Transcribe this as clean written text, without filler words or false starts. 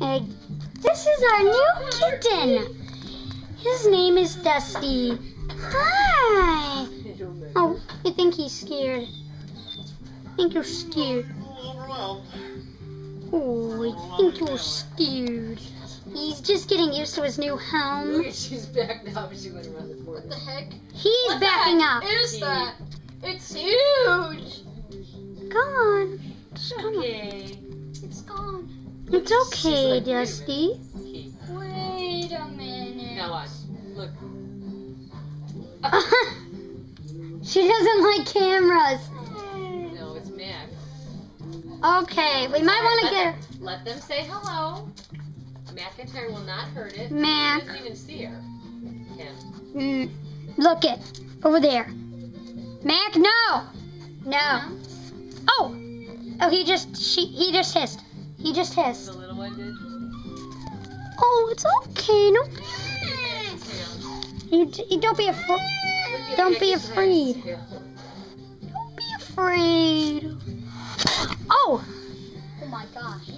Hey, this is our new kitten. His name is Dusty. Hi. Oh, I think he's scared. I think you're scared. Oh, I think you're scared. He's just getting used to his new home. Look, she's back now, but she went around the corner. What the heck? He's backing up. What is that? It's huge. Gone. Okay. It's gone. It's okay, Dusty. Okay. Wait a minute. Now watch. Look. She doesn't like cameras. No, it's Mac. Okay, we might want to get her. Let them say hello. McIntyre will not hurt it. Mac. He doesn't even see her. Ken. Look it. Over there. Mac, no. No. Oh. Oh, he just hissed. He just hissed. The little one did. Oh, it's okay. No. You don't be afraid. Don't be afraid. Don't be afraid. Oh. Oh my gosh.